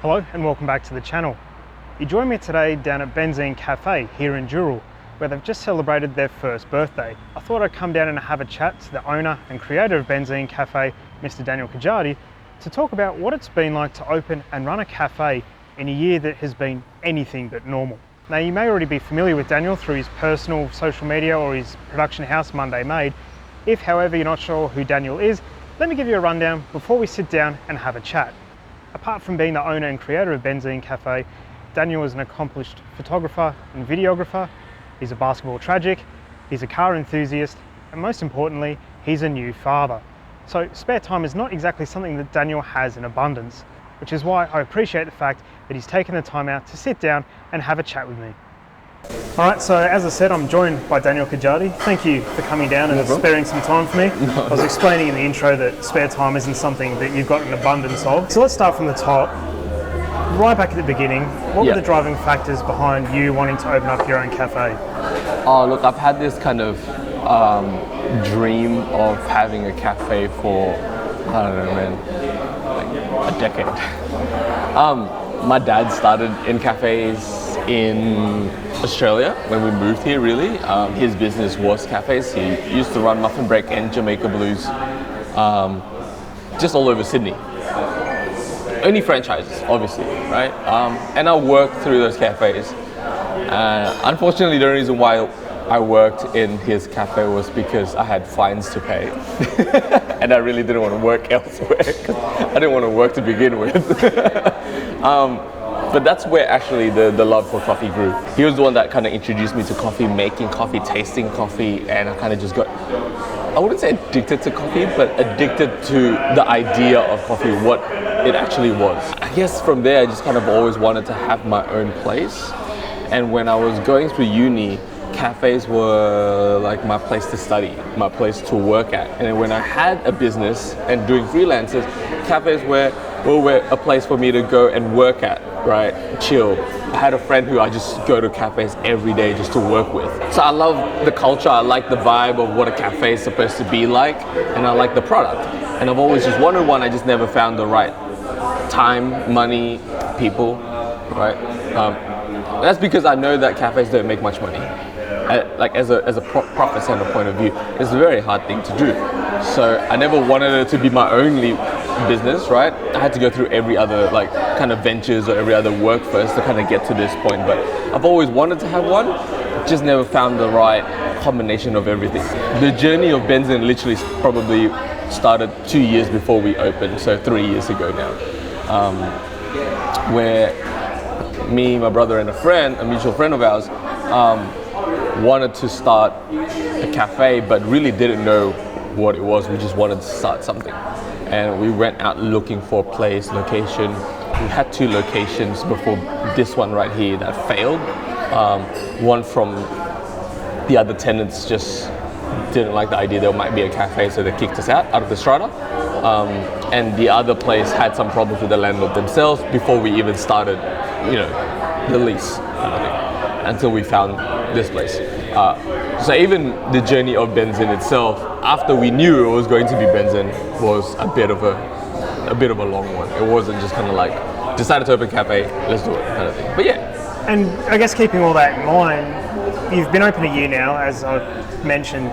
Hello and welcome back to the channel. You join me today down at Benzin Cafe here in Dural, where they've just celebrated their first birthday. I thought I'd come down and have a chat to the owner and creator of Benzin Cafe, Mr. Daniel Kajardi, to talk about what it's been like to open and run a cafe in a year that has been anything but normal. Now, you may already be familiar with Daniel through his personal social media or his production house, Monday Made. If, however, you're not sure who Daniel is, let me give you a rundown before we sit down and have a chat. Apart from being the owner and creator of Benzin Cafe, Daniel is an accomplished photographer and videographer. He's a basketball tragic, he's a car enthusiast, and most importantly, he's a new father. So spare time is not exactly something that Daniel has in abundance, which is why I appreciate the fact that he's taken the time out to sit down and have a chat with me. All right, so as I said, I'm joined by Daniel Kajardi. Thank you for coming down and sparing some time for me. I was explaining in the intro that spare time isn't something that you've got an abundance of. So let's start from the top. Right back at the beginning, what were the driving factors behind you wanting to open up your own cafe? Oh, look, I've had this kind of dream of having a cafe for, I don't know, man, like a decade. My dad started in cafes in Australia when we moved here, really. His business was cafes. He used to run Muffin Break and Jamaica Blues just all over Sydney. Only franchises, obviously, right? And I worked through those cafes. Unfortunately, the reason why I worked in his cafe was because I had fines to pay. And I really didn't want to work elsewhere because I didn't want to work to begin with. But that's where actually the love for coffee grew. He was the one that kind of introduced me to coffee, making coffee, tasting coffee, and I kind of just got, I wouldn't say addicted to coffee, but addicted to the idea of coffee, what it actually was. I guess from there, I just kind of always wanted to have my own place. And when I was going through uni, cafes were like my place to study, my place to work at. And then when I had a business and doing freelances, cafes were a place for me to go and work at, right? Chill. I had a friend who I just go to cafes every day just to work with. So I love the culture, I like the vibe of what a cafe is supposed to be like, and I like the product. And I've always just wanted one, I just never found the right time, money, people, right? That's because I know that cafes don't make much money. Like as a profit center point of view, it's a very hard thing to do. So I never wanted it to be my only business, right? I had to go through every other like kind of ventures or every other work first to kind of get to this point. But I've always wanted to have one, just never found the right combination of everything. The journey of Benzin literally probably started 2 years before we opened, so 3 years ago now, where me, my brother, and a mutual friend of ours, wanted to start a cafe, but really didn't know what it was. We just wanted to start something. And we went out looking for a place, location. We had 2 locations before this one right here that failed. One from the other tenants just didn't like the idea there might be a cafe, so they kicked us out of the strata. And the other place had some problems with the landlord themselves before we even started, the lease kind of thing, until we found this place. So even the journey of Benzin itself, after we knew it was going to be Benzin, was a bit of a long one. It wasn't just kind of like, decided to open a cafe, let's do it kind of thing. But yeah. And I guess keeping all that in mind, you've been open a year now, as I mentioned.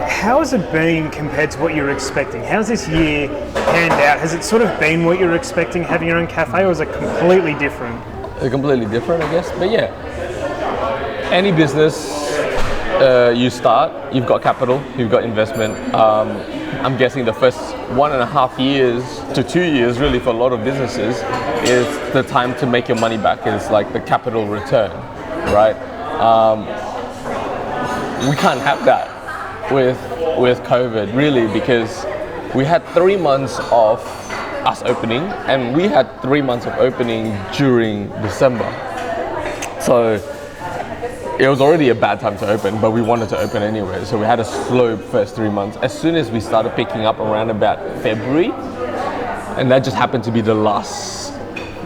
How has it been compared to what you were expecting? How's this year panned out? Has it sort of been what you were expecting, having your own cafe, or is it completely different? Completely different, I guess. But yeah, any business you start, you've got capital, you've got investment. I'm guessing the first 1.5 years to 2 years, really, for a lot of businesses, is the time to make your money back. It's like the capital return, right? We can't have that with COVID, really, because we had 3 months of us opening, and we had 3 months of opening during December. So it was already a bad time to open, but we wanted to open anyway. So we had a slow first 3 months. As soon as we started picking up around about February, and that just happened to be the last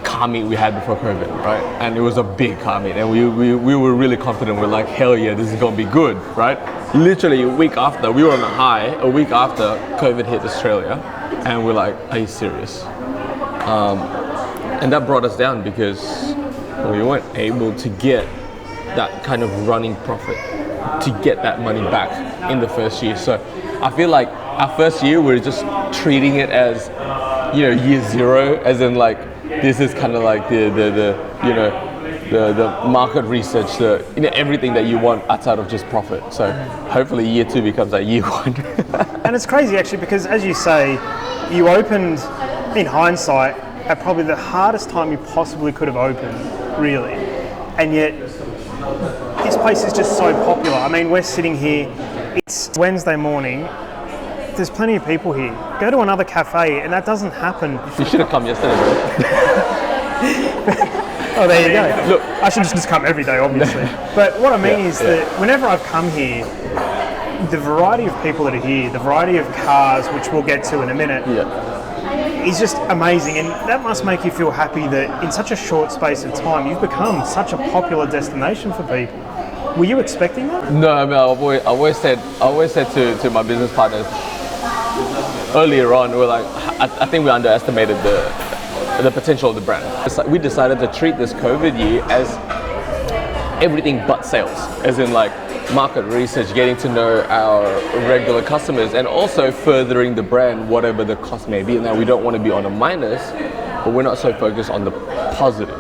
car meet we had before COVID, right? And it was a big car meet, and we were really confident. We're like, hell yeah, this is gonna be good, right? Literally a week after, we were on a high, a week after COVID hit Australia, and we're like, are you serious? And that brought us down because we weren't able to get that kind of running profit to get that money back in the first year. So I feel like our first year we're just treating it as, you know, year zero, as in like this is kind of like the market research, the, you know, everything that you want outside of just profit. So hopefully year two becomes like year one. And it's crazy actually, because as you say, you opened, in hindsight, at probably the hardest time you possibly could have opened, really. And yet, this place is just so popular. I mean, we're sitting here, it's Wednesday morning, there's plenty of people here. Go to another cafe and that doesn't happen. You should have come yesterday, bro. Oh, there you go. Look, I should just come every day, obviously. But what I mean is that whenever I've come here, the variety of people that are here, the variety of cars, which we'll get to in a minute, is just amazing. And that must make you feel happy that in such a short space of time, you've become such a popular destination for people. Were you expecting that? No, I mean, I always said to my business partners earlier on, we're like, I think we underestimated the potential of the brand. It's like we decided to treat this COVID year as everything but sales, as in like market research, getting to know our regular customers, and also furthering the brand, whatever the cost may be. Now, we don't want to be on a minus, but we're not so focused on the positive.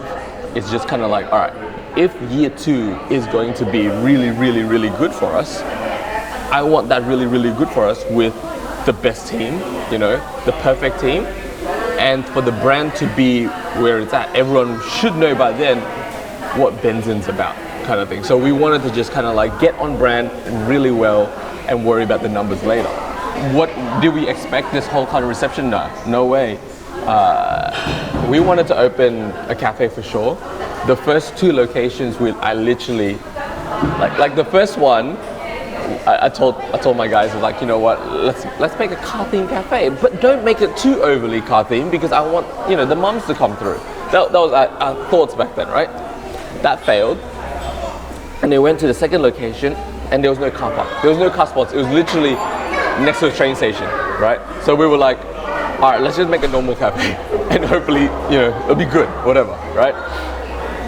It's just kind of like, all right, if year two is going to be really, really, really good for us, I want that really, really good for us with the best team, you know, the perfect team, and for the brand to be where it's at. Everyone should know by then what Benzine's about, kind of thing. So we wanted to just kind of like get on brand really well and worry about the numbers later. What did we expect this whole kind of reception? No way. We wanted to open a cafe for sure. The first two locations, I literally, like the first one, I told my guys, like, you know what, let's make a car themed cafe, but don't make it too overly car themed because I want, you know, the mums to come through. That was our thoughts back then, right? That failed, and they went to the second location, and there was no car park. There was no car spots. It was literally next to the train station, right? So we were like, all right, let's just make a normal cafe, and hopefully, you know, it'll be good, whatever, right?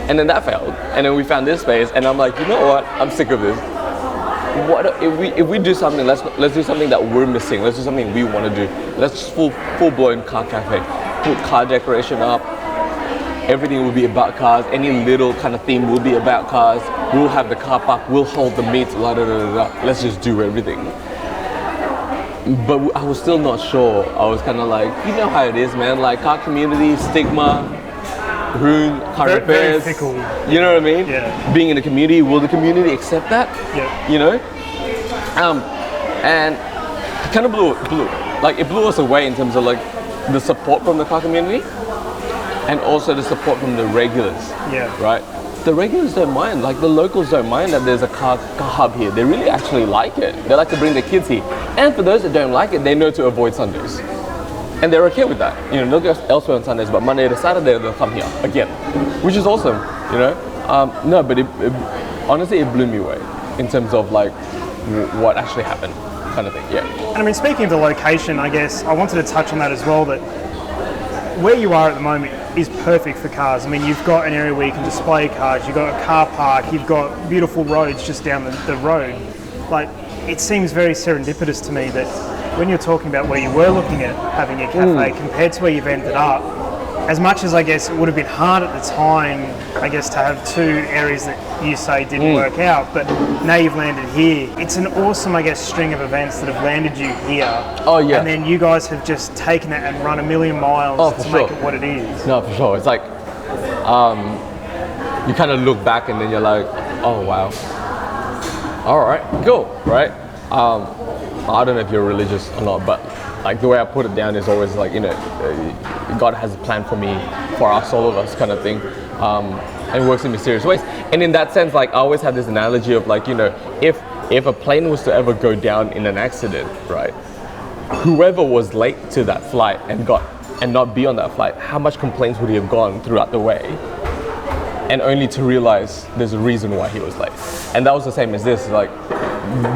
And then that failed, and then we found this space, and I'm like, you know what? I'm sick of this. What if we do something? Let's do something that we're missing. Let's do something we want to do. Let's just full blown car cafe. Put car decoration up. Everything will be about cars. Any little kind of theme will be about cars. We'll have the car park. We'll hold the meets. Let's just do everything. But I was still not sure. I was kind of like, you know how it is, man. Like car community, stigma, ruin car repairs. Very fickle. You know what I mean? Yeah. Being in the community, will the community accept that? Yeah. You know? And it kind of blew us away in terms of like the support from the car community and also the support from the regulars. Yeah. Right? The regulars don't mind, like the locals don't mind that there's a car hub here. They really actually like it. They like to bring their kids here. And for those that don't like it, they know to avoid Sundays. And they're okay with that. You know, they'll go elsewhere on Sundays, but Monday to Saturday they'll come here again, which is awesome, you know? No, but honestly, it blew me away in terms of like what actually happened, kind of thing, yeah. And I mean, speaking of the location, I guess I wanted to touch on that as well, that where you are at the moment is perfect for cars. I mean, you've got an area where you can display cars, you've got a car park, you've got beautiful roads just down the road. Like, it seems very serendipitous to me that when you're talking about where you were looking at having a cafe compared to where you've ended up, as much as I guess it would have been hard at the time, I guess, to have two areas that you say didn't work out, but now you've landed here. It's an awesome, I guess, string of events that have landed you here. Oh yeah. And then you guys have just taken it and run a million miles to make it what it is. No, for sure. It's like, you kind of look back and then you're like, oh wow. All right, cool, right? I don't know if you're religious or not, but like the way I put it down is always like, you know, God has a plan for me, for us, all of us, kind of thing, and works in mysterious ways. And in that sense, like I always have this analogy of like, you know, if a plane was to ever go down in an accident, right? Whoever was late to that flight and not be on that flight, how much complaints would he have gone throughout the way? And only to realize there's a reason why he was late. And that was the same as this. Like,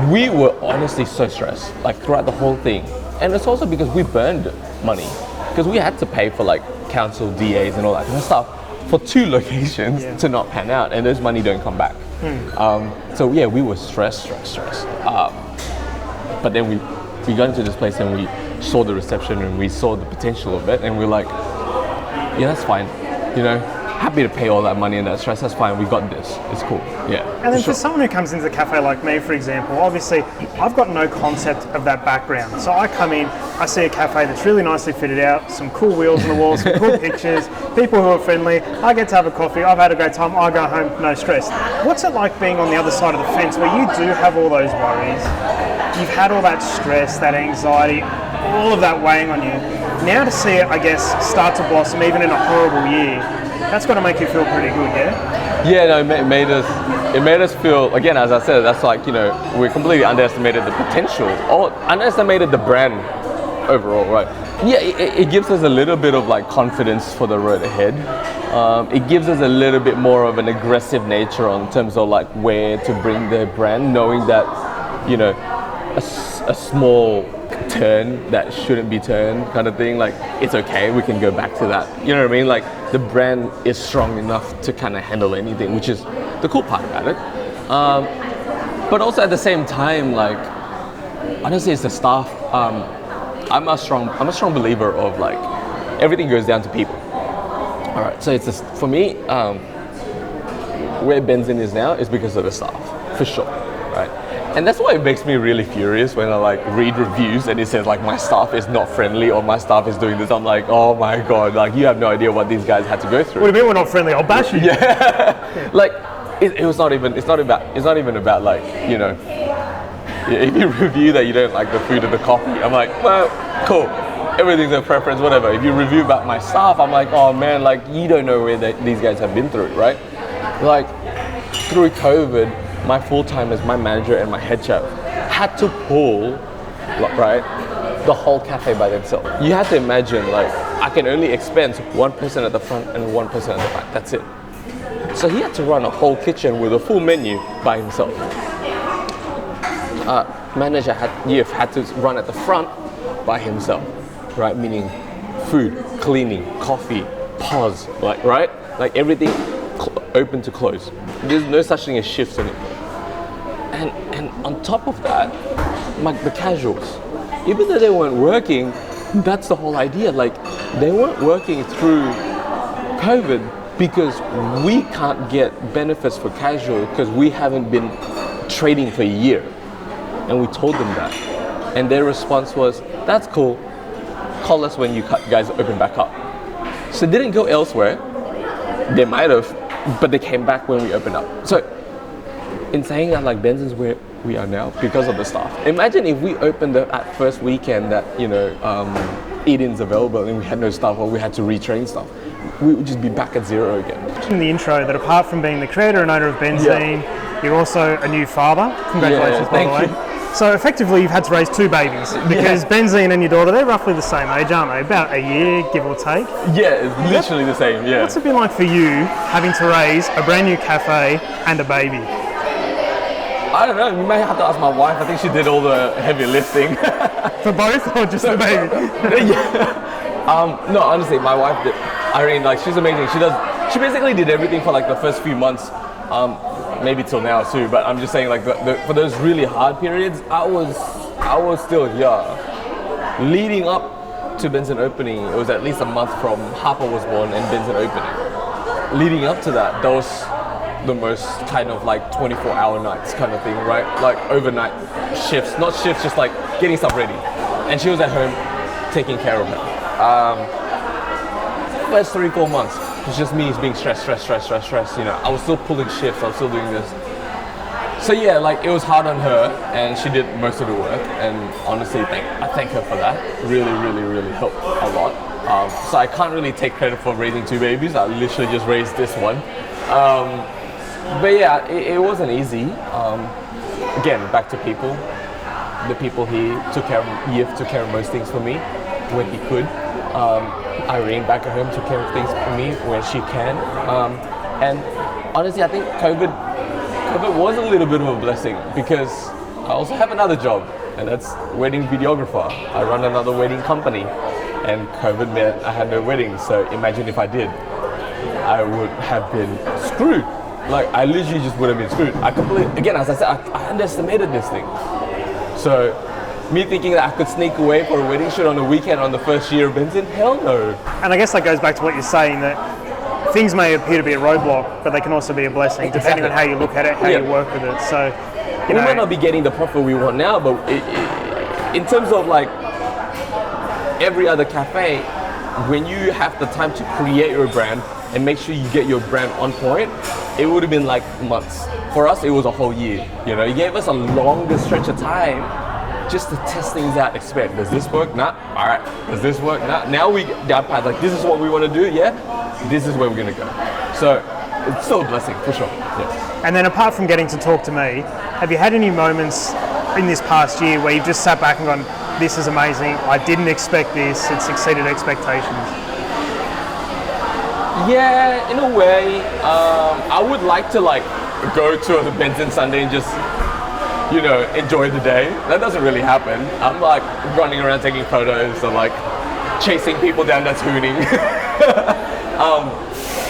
we were honestly so stressed, like throughout the whole thing. And it's also because we burned money, because we had to pay for like council, DAs, and all that kind of stuff for 2 locations to not pan out, and those money don't come back. So yeah, we were stressed. But then we got into this place and we saw the reception and we saw the potential of it, and we're like, yeah, that's fine. You know, happy to pay all that money and that stress. That's fine. We got this. It's cool. Yeah. And then for someone who comes into the cafe like me, for example, obviously I've got no concept of that background. So I come in, I see a cafe that's really nicely fitted out, some cool wheels on the walls, some cool pictures, people who are friendly. I get to have a coffee. I've had a great time. I go home, no stress. What's it like being on the other side of the fence where you do have all those worries? You've had all that stress, that anxiety, all of that weighing on you. Now to see it, I guess, start to blossom even in a horrible year, that's got to make you feel pretty good, yeah? Yeah, no, it made us feel, again, as I said, that's like, you know, we completely underestimated the potential, or underestimated the brand overall, right? Yeah, it gives us a little bit of like confidence for the road ahead. It gives us a little bit more of an aggressive nature in terms of like where to bring the brand, knowing that, you know, a small turn that shouldn't be turned kind of thing, like it's okay, we can go back to that, you know what I mean? Like the brand is strong enough to kind of handle anything, which is the cool part about it. But also at the same time, like honestly, it's the staff. I'm a strong believer of like everything goes down to people. All right, so it's just, for me, where Benzin is now is because of the staff, for sure, right? And that's why it makes me really furious when I like read reviews and it says like my staff is not friendly or my staff is doing this. I'm like, oh my god, like you have no idea what these guys had to go through. What do you mean we're not friendly? I'll bash you. Yeah, like it was not even. It's not even about like, you know, if you review that you don't like the food or the coffee, I'm like, well, cool. Everything's a preference, whatever. If you review about my staff, I'm like, oh man, like you don't know where these guys have been through, right? Like through COVID, my full-timers, my manager and my head chef had to pull, right, the whole cafe by themselves. You have to imagine, like, I can only expense one person at the front and one person at the back, that's it. So he had to run a whole kitchen with a full menu by himself. Manager had to run at the front by himself, right, meaning food, cleaning, coffee, pause, like, right? Like everything open to close. There's no such thing as shifts in it. And on top of that, like the casuals, even though they weren't working, that's the whole idea. Like they weren't working through COVID because we can't get benefits for casual because we haven't been trading for a year. And we told them that. And their response was, that's cool, call us when you guys open back up. So they didn't go elsewhere. They might have, but they came back when we opened up. So in saying that, like Benzin's where we are now because of the staff. Imagine if we opened that first weekend that, you know, eat-ins available and we had no staff or we had to retrain staff. We would just be back at zero again. In the intro, that apart from being the creator and owner of Benzene, you're also a new father. Congratulations, by the way. You. So effectively, you've had to raise 2 babies because Benzene and your daughter, they're roughly the same age, aren't they? About a year, give or take. Yeah, it's literally the same. Yeah. What's it been like for you having to raise a brand new cafe and a baby? I don't know, you may have to ask my wife. I think she did all the heavy lifting. For both or just the baby? Yeah. No, honestly, my wife did. Irene, like she's amazing. She basically did everything for like the first few months, maybe till now too. But I'm just saying, like for those really hard periods, I was still here. Leading up to Benzin opening, it was at least a month from Harper was born and Benzin opening. Leading up to that, there was the most kind of like 24-hour nights kind of thing, right? Like overnight shifts, not shifts, just like getting stuff ready. And she was at home taking care of her. First 3-4 months, it was just me being stressed, you know. I was still pulling shifts, I was still doing this. So yeah, like it was hard on her and she did most of the work, and honestly, I thank her for that. Really helped a lot. So I can't really take credit for raising 2 babies. I literally just raised this one. But yeah, it wasn't easy. Again, back to people. The people he took care of, Yif took care of most things for me when he could. Irene back at home took care of things for me when she can. And honestly, I think COVID was a little bit of a blessing because I also have another job, and that's wedding videographer. I run another wedding company. and COVID meant I had no wedding. So imagine if I did, I would have been screwed. Like I literally just would have been screwed. I completely, again, as I said, I underestimated this thing. So me thinking that I could sneak away for a wedding shoot on a weekend on the first year of Benzin, hell no. And I guess that goes back to what you're saying, that things may appear to be a roadblock, but they can also be a blessing, depending on how you look at it, how you work with it. So, we might not be getting the profit we want now, but in terms of like every other cafe, when you have the time to create your brand and make sure you get your brand on point, it would have been like months. For us, it was a whole year. You know, it gave us a longer stretch of time just to test things out, experiment. Does this work? Nah. All right. Does this work? Nah. Now we got path. Like, this is what we want to do. Yeah. This is where we're gonna go. So it's still a blessing for sure. Yeah. And then apart from getting to talk to me, have you had any moments in this past year where you've just sat back and gone, this is amazing, I didn't expect this, it's exceeded expectations? Yeah, in a way. I would like to like go to the Benzin Sunday and just, you know, enjoy the day. That doesn't really happen. I'm like running around taking photos or like chasing people down that's hooning.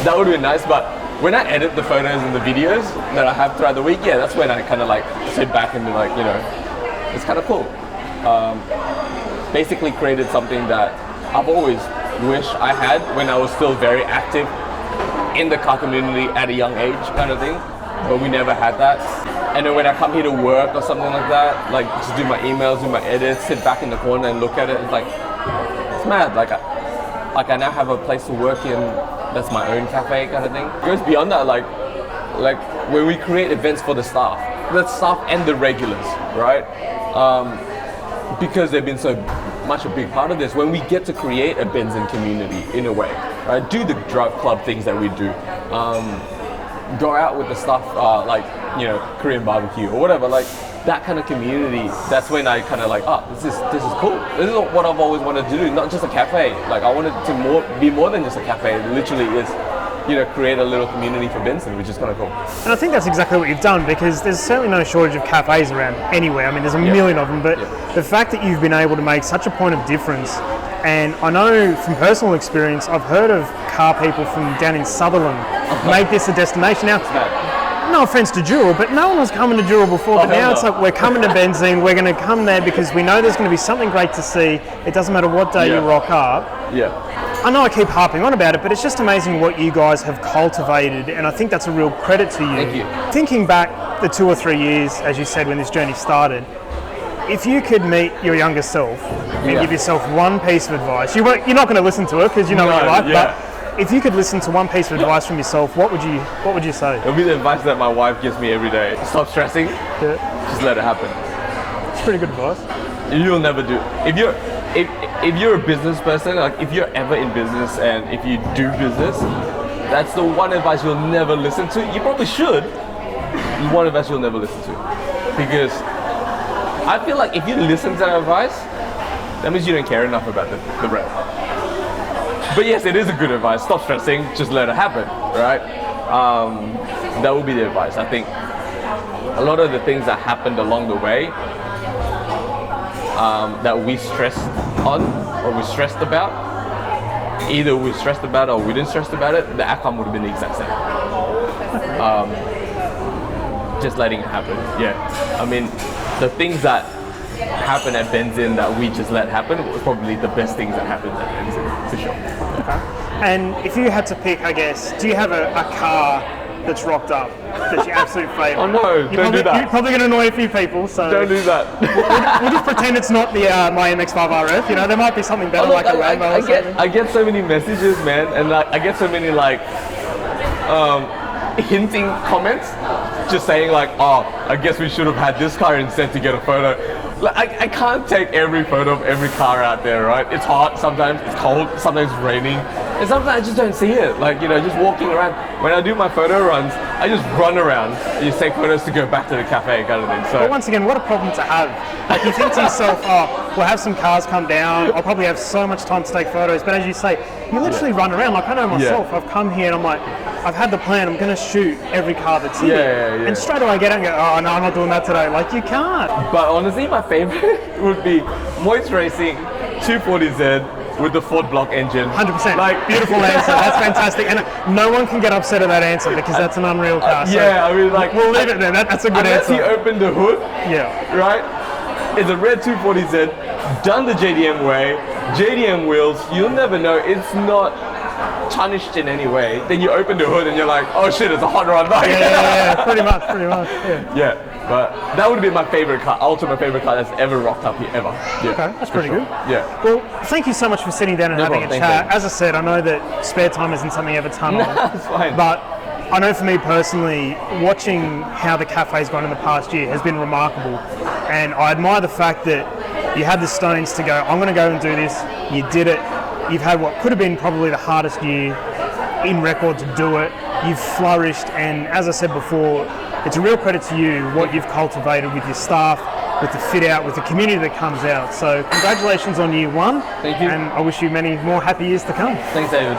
That would be nice, but when I edit the photos and the videos that I have throughout the week, yeah, that's when I kind of like sit back and be like, you know, it's kind of cool. Basically created something that I've always wished I had when I was still very active in the car community at a young age kind of thing, but we never had that. And then when I come here to work or something like that, like just do my emails, do my edits, sit back in the corner and look at it, it's like, it's mad. Like I now have a place to work in that's my own cafe kind of thing. It goes beyond that, like when we create events for the staff and the regulars, right? Because they've been so much a big part of this. When we get to create a Benzin community in a way, right? Do the drive club things that we do. Go out with the staff, like, you know, Korean barbecue or whatever, like that kind of community. That's when I kind of like, oh, this is cool. This is what I've always wanted to do, not just a cafe. Like I wanted to be more than just a cafe. It literally is, you know, create a little community for Benzin, which is kind of cool. And I think that's exactly what you've done, because there's certainly no shortage of cafes around anywhere. I mean, there's a million of them, but the fact that you've been able to make such a point of difference, and I know from personal experience, I've heard of car people from down in Sutherland make this a destination. Now, no offense to Dural, but no one was coming to Dural before, but now it's like, we're coming to Benzin, we're going to come there because we know there's going to be something great to see. It doesn't matter what day you rock up. I know I keep harping on about it, but it's just amazing what you guys have cultivated, and I think that's a real credit to you. Thank you. Thinking back the 2 or 3 years, as you said, when this journey started, if you could meet your younger self and give yourself one piece of advice, you're not going to listen to it because you know what you like, but if you could listen to one piece of advice from yourself, what would you say? It'll be the advice that my wife gives me every day. Stop stressing. Just let it happen. It's pretty good advice. You'll never do. If you're a business person, like if you're ever in business and if you do business, that's the one advice you'll never listen to. You probably should. One advice you'll never listen to, because I feel like if you listen to that advice, that means you don't care enough about the brand. But yes, it is a good advice. Stop stressing, just let it happen, right? That would be the advice. I think a lot of the things that happened along the way that we stressed on or we stressed about, either we stressed about it or we didn't stress about it, the outcome would have been the exact same. Just letting it happen, yeah. I mean, the things that happen at Benzin that we just let happen was probably the best things that happened at Benzin, for sure. Okay. And if you had to pick, I guess, do you have a car that's rocked up that's your absolute favourite? Oh no, don't do that. You're probably going to annoy a few people, so... Don't do that. We'll just pretend it's not the my MX-5 RF, you know, there might be something better like a Lambo or something. I get so many messages, man, and like, I get so many like hinting comments, just saying like, oh, I guess we should have had this car instead to get a photo. Like, I can't take every photo of every car out there, right? It's hot, sometimes it's cold, sometimes it's raining, and sometimes I just don't see it. Like, you know, just walking around. When I do my photo runs, I just run around and just take photos to go back to the cafe kind of thing. So, but once again, what a problem to have. Like, you think to yourself, oh, we'll have some cars come down, I'll probably have so much time to take photos, but as you say, you literally run around. Like, I know myself, I've come here and I'm like, I've had the plan, I'm going to shoot every car that's here. And straight away I get out and go, oh no, I'm not doing that today. Like, you can't. But honestly, my favorite would be Moist Racing 240Z with the Ford block engine. 100%. Like, Beautiful answer. That's fantastic. And no one can get upset at that answer because that's an unreal car. So yeah, I mean, like, we'll leave it there. That's a good unless answer. you open the hood, Yeah. right? It's a red 240Z, done the JDM way, JDM wheels. You'll never know. It's not tarnished in any way. Then you open the hood and you're like, oh shit, it's a hot rod bike. Yeah, pretty much. Yeah. Yeah, but that would be my favorite car, ultimate favorite car that's ever rocked up here, ever. Yeah, Okay, that's pretty sure. good. Yeah. Well, thank you so much for sitting down and having problem, a thank chat. you. As I said, I know that spare time isn't something you have a ton of, That's fine. but I know for me personally, watching how the cafe's gone in the past year has been remarkable, and I admire the fact that you had the stones to go, I'm going to go and do this. You did it. You've had what could have been probably the hardest year in record to do it. You've flourished, and as I said before, it's a real credit to you what you've cultivated with your staff, with the fit out, with the community that comes out. So congratulations on year one. Thank you. And I wish you many more happy years to come. Thanks, David.